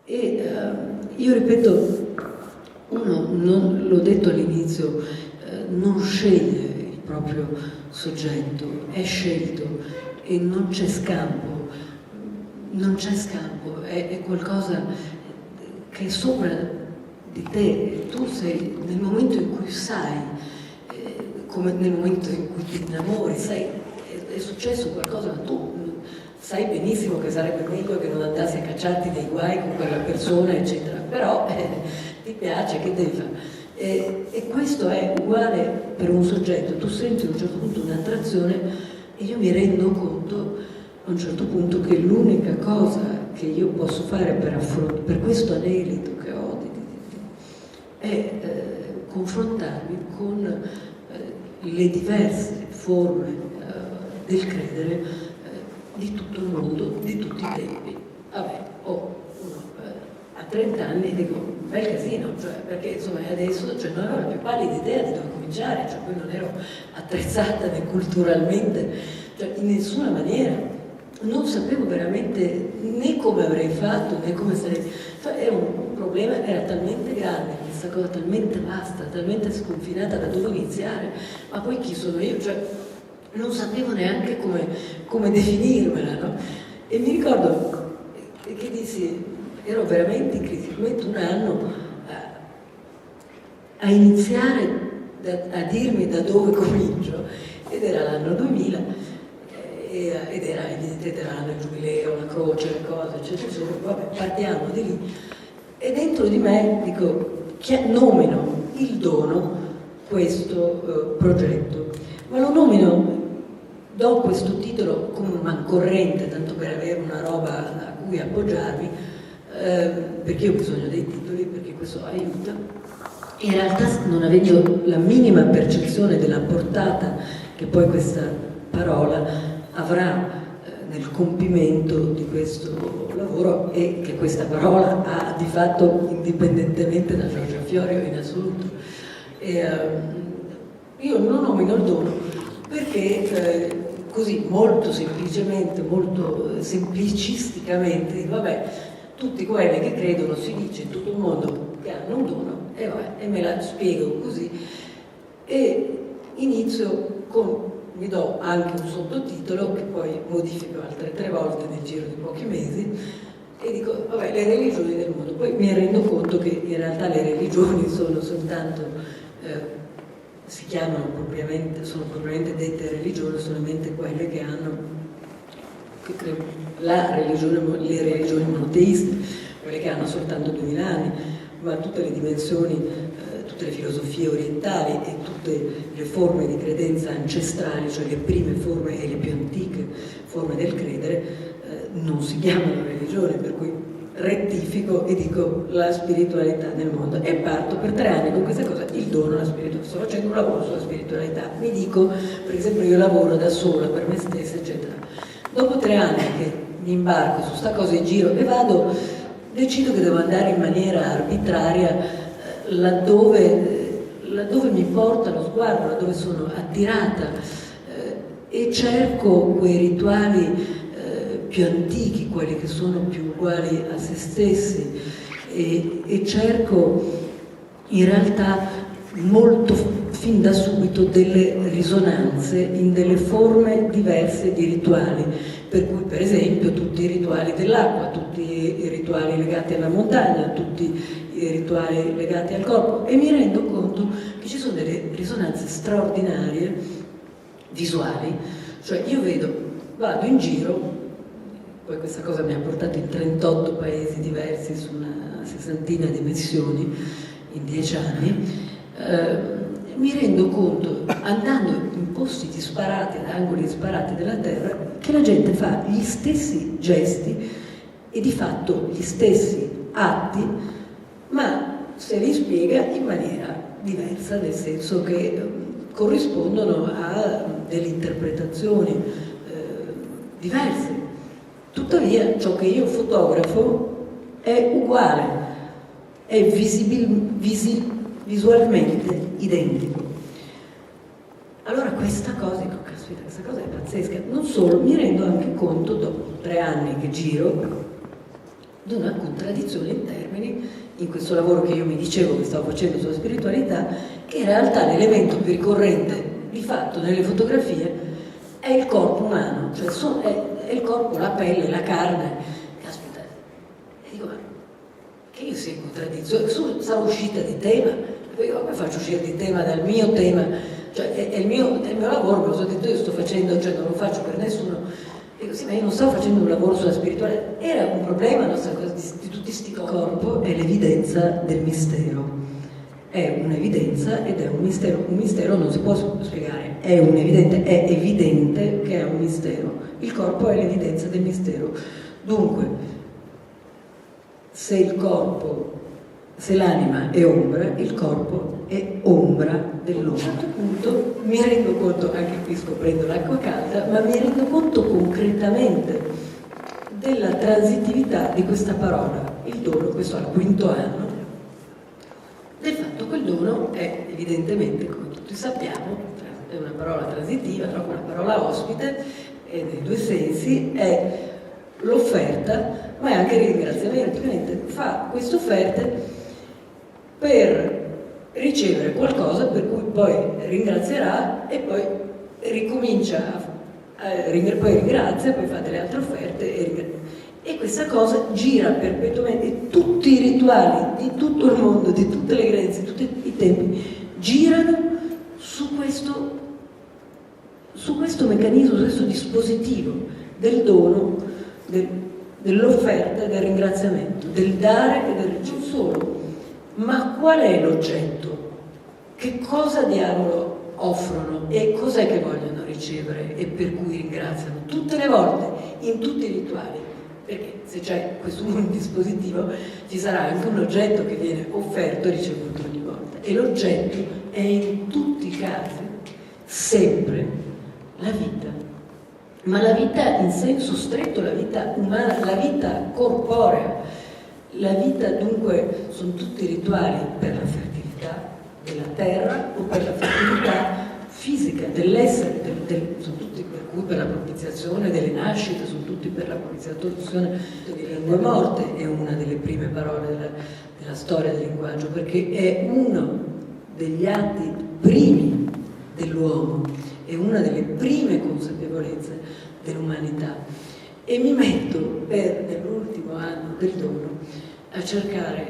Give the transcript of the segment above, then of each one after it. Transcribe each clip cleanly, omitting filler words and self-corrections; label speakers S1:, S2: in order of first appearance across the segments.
S1: Io ripeto, uno, non, l'ho detto all'inizio, non sceglie il proprio soggetto, è scelto e non c'è scampo, è qualcosa che è sopra di te. Tu sei, nel momento in cui sai, come nel momento in cui ti innamori, sai, è successo qualcosa, ma tu sai benissimo che sarebbe meglio che non andassi a cacciarti dei guai con quella persona, eccetera, però ti piace, che devi fare? E questo è uguale per un soggetto. Tu senti a un certo punto un'attrazione e io mi rendo conto a un certo punto che l'unica cosa che io posso fare per questo anelito che ho è confrontarmi con le diverse forme del credere di tutto il mondo, di tutti i tempi. Vabbè, a 30 anni dico, un bel casino, cioè, perché insomma adesso non avevo la più pallida idea di dove cominciare, cioè poi non ero attrezzata né culturalmente, cioè in nessuna maniera. Non sapevo veramente né come avrei fatto, né come sarei... Cioè era un problema, era talmente grande, questa cosa talmente vasta, talmente sconfinata da dove iniziare, ma poi chi sono io? Cioè, non sapevo neanche come definirmela, no? E mi ricordo che dissi, ero veramente in crisi, metto un anno a iniziare a dirmi da dove comincio, ed era l'anno 2000, ed era evidentemente l'anno del giubileo, la croce, le cose, eccetera, eccetera. Vabbè, partiamo di lì. E dentro di me, dico, nomino il dono questo progetto, ma lo nomino, do questo titolo come un mancorrente, tanto per avere una roba a cui appoggiarmi, perché io ho bisogno dei titoli, perché questo aiuta. In realtà, non avendo la minima percezione della portata che poi questa parola avrà nel compimento di questo lavoro, e che questa parola ha di fatto indipendentemente da Giorgio Fiorio in assoluto. Io non nomino il dono perché così molto semplicemente, molto semplicisticamente dico, vabbè, tutti quelli che credono, si dice in tutto il mondo, che hanno un dono, e vabbè, e me la spiego così, e inizio con, mi do anche un sottotitolo che poi modifico altre 3 volte nel giro di pochi mesi, e dico, vabbè, le religioni del mondo. Poi mi rendo conto che in realtà le religioni sono soltanto, si chiamano propriamente, sono propriamente dette religioni solamente quelle che hanno, che credo, le religioni monoteiste, quelle che hanno soltanto 2000 anni, ma tutte le dimensioni, tutte le filosofie orientali e tutte le forme di credenza ancestrali, cioè le prime forme e le più antiche forme del credere, non si chiamano religione, per cui rettifico e dico la spiritualità nel mondo, e parto per 3 anni con questa cosa, il dono alla spiritualità. Sto facendo un lavoro sulla spiritualità, mi dico, per esempio, io lavoro da sola per me stessa, eccetera. Dopo 3 anni che mi imbarco su sta cosa in giro e vado, decido che devo andare in maniera arbitraria laddove mi porta lo sguardo, laddove sono attirata, e cerco quei rituali più antichi, quelli che sono più uguali a se stessi, e cerco in realtà molto fin da subito delle risonanze in delle forme diverse di rituali, per cui per esempio tutti i rituali dell'acqua, tutti i rituali legati alla montagna, tutti i rituali legati al corpo, e mi rendo conto che ci sono delle risonanze straordinarie visuali, cioè io vado in giro, poi questa cosa mi ha portato in 38 paesi diversi su una 60ina di missioni in 10 anni, mi rendo conto, andando in posti disparati, ad angoli disparati della terra, che la gente fa gli stessi gesti e di fatto gli stessi atti, ma se li spiega in maniera diversa, nel senso che corrispondono a delle interpretazioni diverse. Tuttavia ciò che io fotografo è uguale, è visualmente identico. Allora questa cosa, dico, caspita, questa cosa è pazzesca. Non solo, mi rendo anche conto, dopo 3 anni che giro, di una contraddizione in termini, in questo lavoro che io mi dicevo che stavo facendo sulla spiritualità, che in realtà l'elemento più ricorrente di fatto nelle fotografie è il corpo umano, cioè è il corpo, la pelle, la carne. Caspita, e dico, ma che io sia in contraddizione, sarò uscita di tema, poi come faccio a uscire di tema dal mio tema? Cioè è il mio lavoro, me lo so detto, io sto facendo, cioè non lo faccio per nessuno. Dico, sì, ma io non sto facendo un lavoro sulla spiritualità, era un problema nostra cosa di tutti sti corpo, è l'evidenza del mistero. È un'evidenza ed è un mistero non si può spiegare, è evidente che è un mistero. Il corpo è l'evidenza del mistero. Dunque, se l'anima è ombra, il corpo è ombra dell'ombra. A un certo punto mi rendo conto, anche qui scoprendo l'acqua calda, ma mi rendo conto concretamente della transitività di questa parola, il dono, questo al quinto anno, del fatto che il dono è evidentemente, come tutti sappiamo, è una parola transitiva, proprio una parola ospite, e nei due sensi è l'offerta, ma è anche il ringraziamento. Fa queste offerte per ricevere qualcosa per cui poi ringrazierà e poi ricomincia, poi ringrazia, poi fa delle altre offerte e questa cosa gira perpetuamente, e tutti i rituali di tutto il mondo, di tutte le credenze, di tutti i tempi, girano su questo meccanismo, su questo dispositivo del dono, dell'offerta e del ringraziamento, del dare e del ricevere solo. Ma qual è l'oggetto? Che cosa diavolo offrono e cos'è che vogliono ricevere e per cui ringraziano? Tutte le volte, in tutti i rituali. Perché se c'è questo dispositivo ci sarà anche un oggetto che viene offerto e ricevuto ogni volta. E l'oggetto è in tutti i casi sempre la vita. Ma la vita in senso stretto, la vita umana, la vita corporea. La vita dunque sono tutti rituali per la fertilità della terra o per la fertilità fisica dell'essere, sono tutti per cui per la propiziazione delle nascite, sono tutti per la propiziazione delle lingue morte, è una delle prime parole della storia del linguaggio, perché è uno degli atti primi dell'uomo, è una delle prime consapevolezze dell'umanità. E mi metto nell'ultimo anno del dono a cercare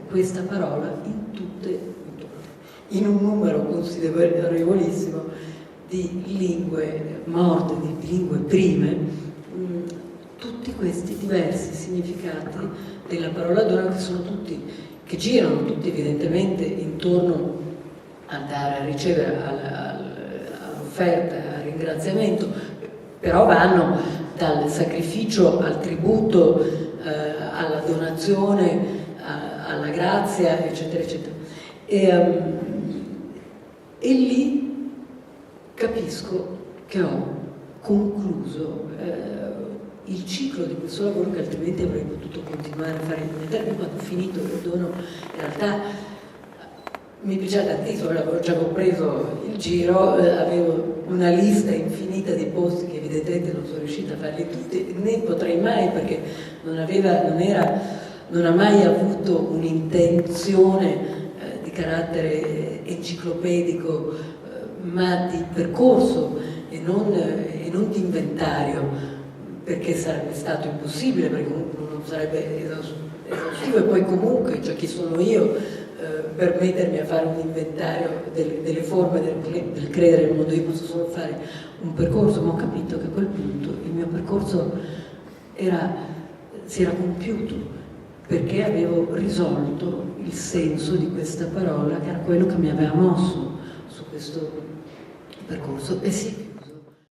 S1: questa parola in un numero considerevolissimo di lingue morte, di lingue prime, tutti questi diversi significati della parola dono che girano tutti evidentemente intorno a dare, a ricevere, all'offerta, al ringraziamento, però vanno dal sacrificio al tributo, alla donazione, alla grazia, eccetera, eccetera. E lì capisco che ho concluso il ciclo di questo lavoro, che altrimenti avrei potuto continuare a fare quando ho finito il dono. In realtà mi piaceva tantissimo, avevo già preso il giro, avevo una lista infinita di posti che evidentemente non sono riuscita a farli tutti, né potrei mai, perché non ha mai avuto un'intenzione di carattere enciclopedico, ma di percorso e non di inventario, perché sarebbe stato impossibile, perché comunque non sarebbe esaustivo, e poi comunque, cioè chi sono io per mettermi a fare un inventario delle forme del credere nel mondo. Io posso solo fare un percorso, ma ho capito che a quel punto il mio percorso si era compiuto, perché avevo risolto il senso di questa parola, che era quello che mi aveva mosso su questo percorso. E sì,